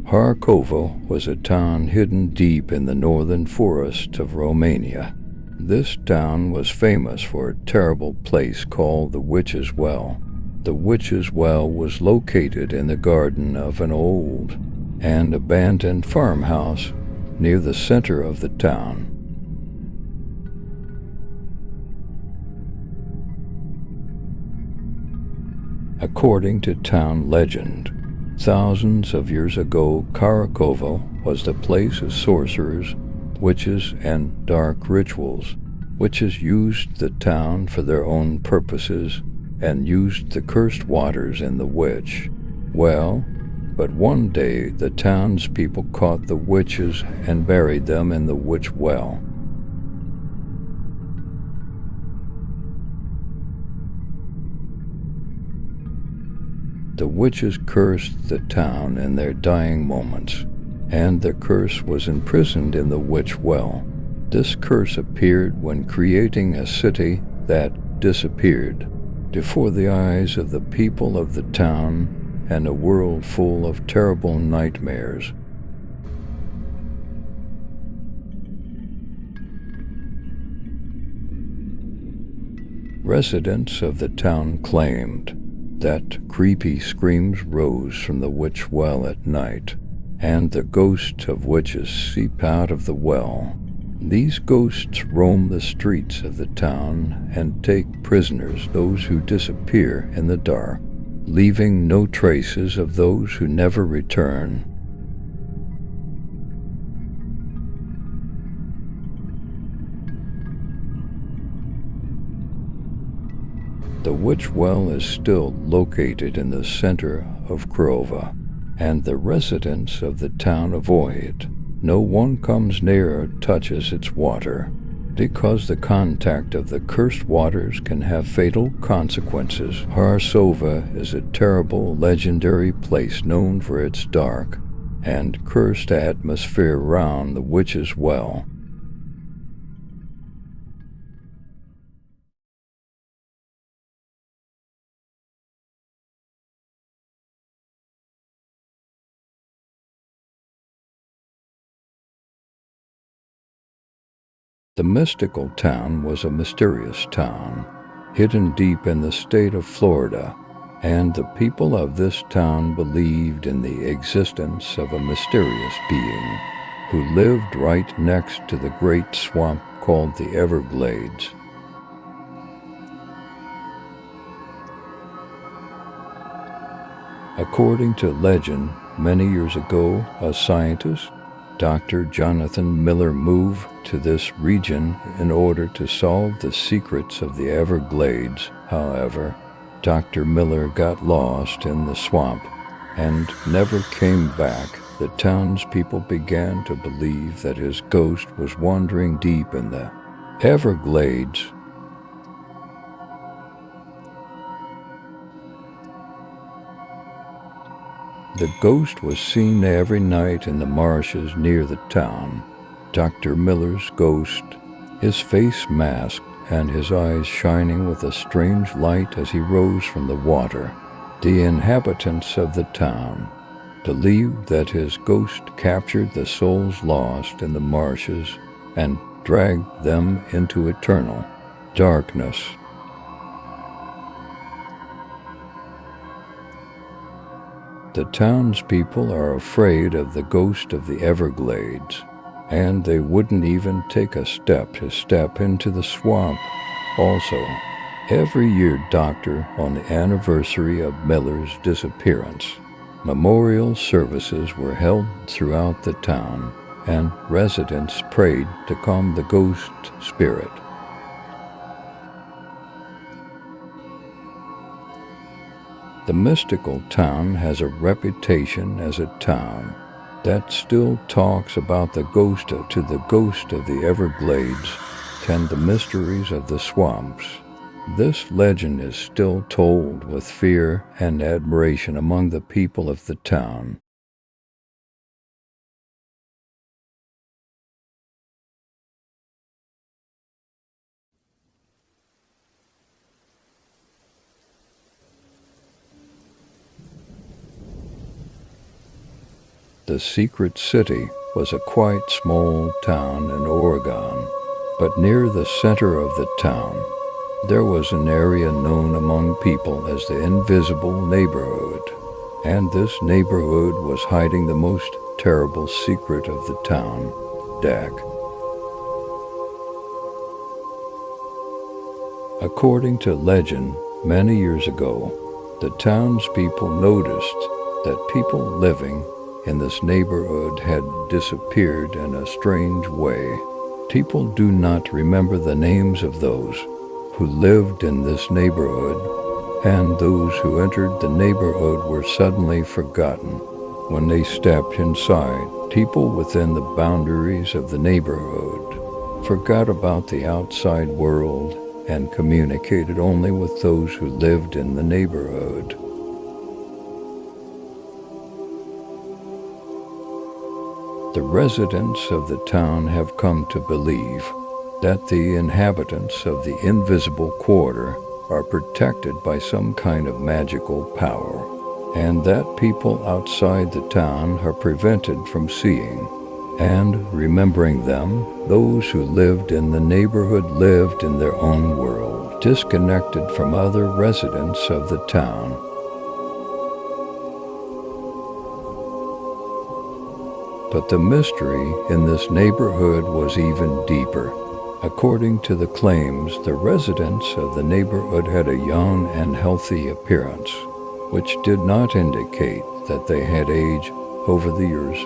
Harkovo was a town hidden deep in the northern forests of Romania. This town was famous for a terrible place called the Witch's Well. The Witch's Well was located in the garden of an old and abandoned farmhouse near the center of the town. According to town legend, thousands of years ago, Karakovo was the place of sorcerers, witches, and dark rituals. Witches used the town for their own purposes and used the cursed waters in the witch well, but one day the townspeople caught the witches and buried them in the witch well. The witches cursed the town in their dying moments, and the curse was imprisoned in the witch well. This curse appeared when creating a city that disappeared before the eyes of the people of the town, and a world full of terrible nightmares. Residents of the town claimed that creepy screams rose from the witch well at night, and the ghosts of witches seep out of the well. These ghosts roam the streets of the town and take prisoners those who disappear in the dark, leaving no traces of those who never return. The witch well is still located in the center of Crova, and the residents of the town avoid it. No one comes near or touches its water, because the contact of the cursed waters can have fatal consequences. Harsova is a terrible, legendary place known for its dark and cursed atmosphere around the witch's well. The mystical town was a mysterious town, hidden deep in the state of Florida, and the people of this town believed in the existence of a mysterious being who lived right next to the great swamp called the Everglades. According to legend, many years ago, a scientist, Dr. Jonathan Miller, moved to this region in order to solve the secrets of the Everglades. However, Dr. Miller got lost in the swamp and never came back. The townspeople began to believe that his ghost was wandering deep in the Everglades. The ghost was seen every night in the marshes near the town. Dr. Miller's ghost, his face masked and his eyes shining with a strange light as he rose from the water. The inhabitants of the town believed that his ghost captured the souls lost in the marshes and dragged them into eternal darkness. The townspeople are afraid of the ghost of the Everglades, and they wouldn't even take a step into the swamp. Also, every year, on the anniversary of Miller's disappearance, memorial services were held throughout the town, and residents prayed to calm the ghost spirit. The mystical town has a reputation as a town that still talks about the ghost of the Everglades and the mysteries of the swamps. This legend is still told with fear and admiration among the people of the town. The secret city was a quite small town in Oregon, but near the center of the town, there was an area known among people as the Invisible Neighborhood, and this neighborhood was hiding the most terrible secret of the town, Dak. According to legend, many years ago, the townspeople noticed that people living in this neighborhood had disappeared in a strange way. People do not remember the names of those who lived in this neighborhood, and those who entered the neighborhood were suddenly forgotten. When they stepped inside, people within the boundaries of the neighborhood forgot about the outside world and communicated only with those who lived in the neighborhood. The residents of the town have come to believe that the inhabitants of the Invisible Quarter are protected by some kind of magical power, and that people outside the town are prevented from seeing and remembering them. Those who lived in the neighborhood lived in their own world, disconnected from other residents of the town. But the mystery in this neighborhood was even deeper. According to the claims, the residents of the neighborhood had a young and healthy appearance, which did not indicate that they had aged over the years.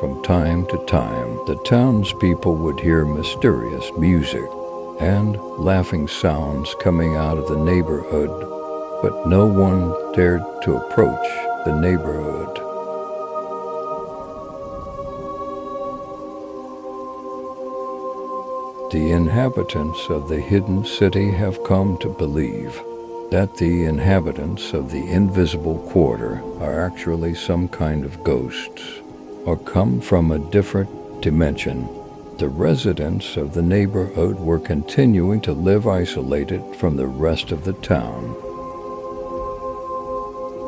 From time to time, the townspeople would hear mysterious music and laughing sounds coming out of the neighborhood, but no one dared to approach the neighborhood. The inhabitants of the hidden city have come to believe that the inhabitants of the Invisible Quarter are actually some kind of ghosts, or come from a different dimension. The residents of the neighborhood were continuing to live isolated from the rest of the town,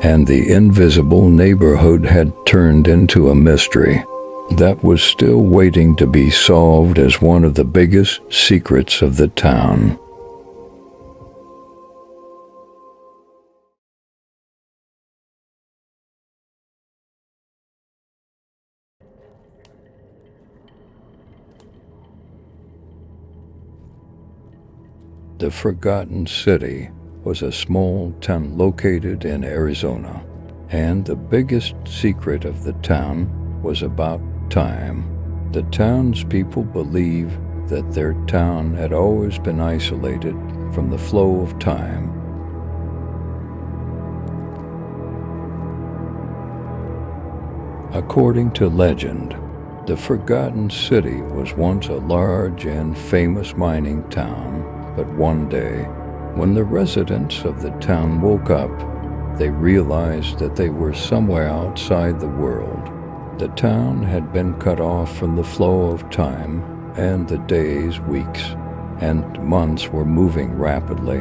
and the Invisible Neighborhood had turned into a mystery that was still waiting to be solved as one of the biggest secrets of the town. The Forgotten City was a small town located in Arizona, and the biggest secret of the town was about time. The townspeople believe that their town had always been isolated from the flow of time. According to legend, the Forgotten City was once a large and famous mining town, but one day, when the residents of the town woke up, they realized that they were somewhere outside the world. The town had been cut off from the flow of time, and the days, weeks, and months were moving rapidly.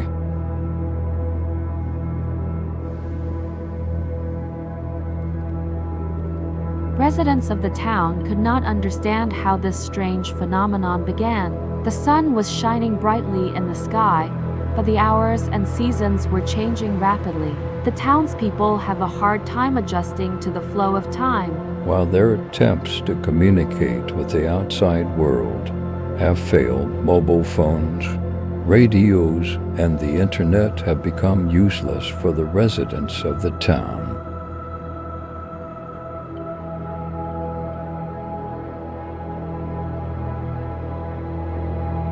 Residents of the town could not understand how this strange phenomenon began. The sun was shining brightly in the sky, but the hours and seasons were changing rapidly. The townspeople have a hard time adjusting to the flow of time. While their attempts to communicate with the outside world have failed, mobile phones, radios, and the internet have become useless for the residents of the town.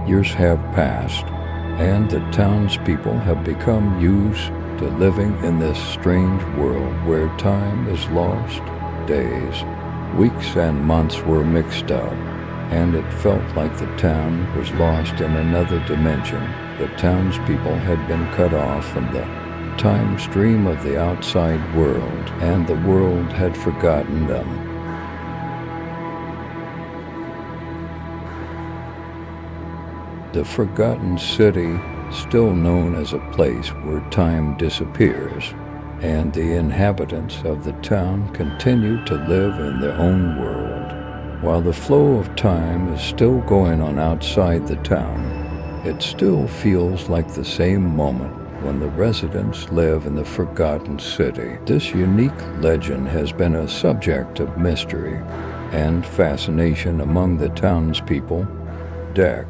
Years have passed, and the townspeople have become used to living in this strange world where time is lost. Days, weeks, and months were mixed up, and it felt like the town was lost in another dimension. The townspeople had been cut off from the time stream of the outside world, and the world had forgotten them. The Forgotten City, still known as a place where time disappears, and the inhabitants of the town continue to live in their own world. While the flow of time is still going on outside the town, it still feels like the same moment when the residents live in the forgotten city. This unique legend has been a subject of mystery and fascination among the townspeople. Deck.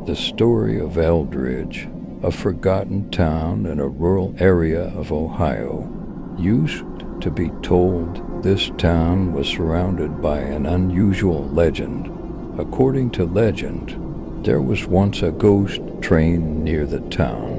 The story of Eldridge, a forgotten town in a rural area of Ohio. Used to be told this town was surrounded by an unusual legend. According to legend, there was once a ghost train near the town.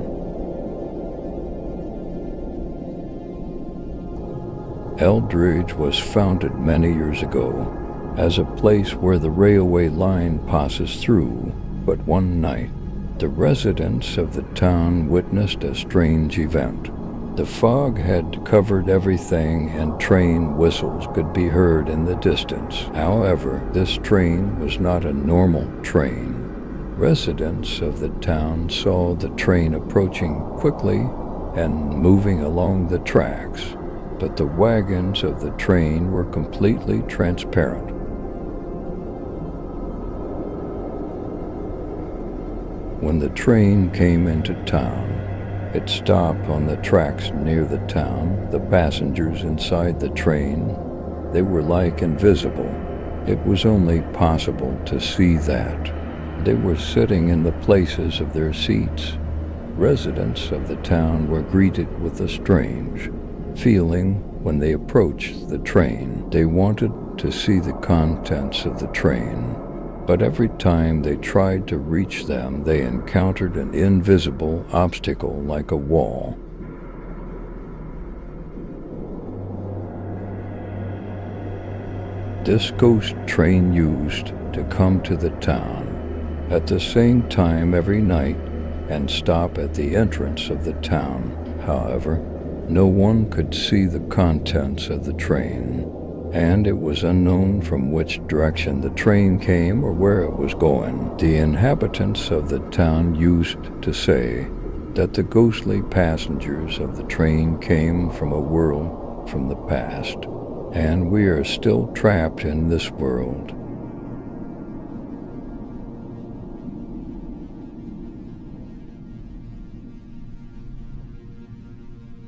Eldridge was founded many years ago as a place where the railway line passes through. But one night, the residents of the town witnessed a strange event. The fog had covered everything and train whistles could be heard in the distance. However, this train was not a normal train. Residents of the town saw the train approaching quickly and moving along the tracks, but the wagons of the train were completely transparent. When the train came into town, it stopped on the tracks near the town. The passengers inside the train, they were like invisible. It was only possible to see that. They were sitting in the places of their seats. Residents of the town were greeted with a strange feeling when they approached the train. They wanted to see the contents of the train, but every time they tried to reach them, they encountered an invisible obstacle like a wall. This ghost train used to come to the town at the same time every night and stop at the entrance of the town. However, no one could see the contents of the train, and it was unknown from which direction the train came or where it was going. The inhabitants of the town used to say that the ghostly passengers of the train came from a world from the past, and we are still trapped in this world.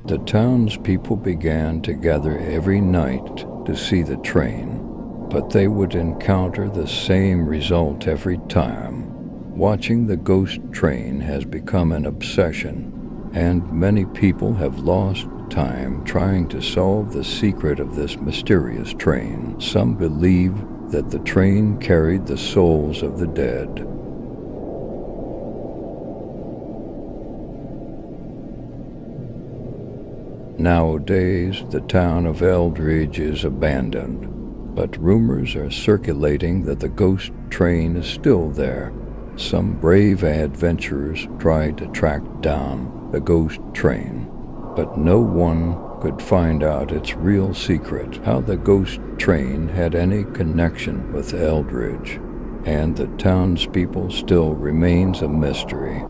The townspeople began to gather every night to see the train, but they would encounter the same result every time. Watching the ghost train has become an obsession, and many people have lost time trying to solve the secret of this mysterious train. Some believe that the train carried the souls of the dead. Nowadays, the town of Eldridge is abandoned, but rumors are circulating that the ghost train is still there. Some brave adventurers tried to track down the ghost train, but no one could find out its real secret, how the ghost train had any connection with Eldridge, and the townspeople still remains a mystery.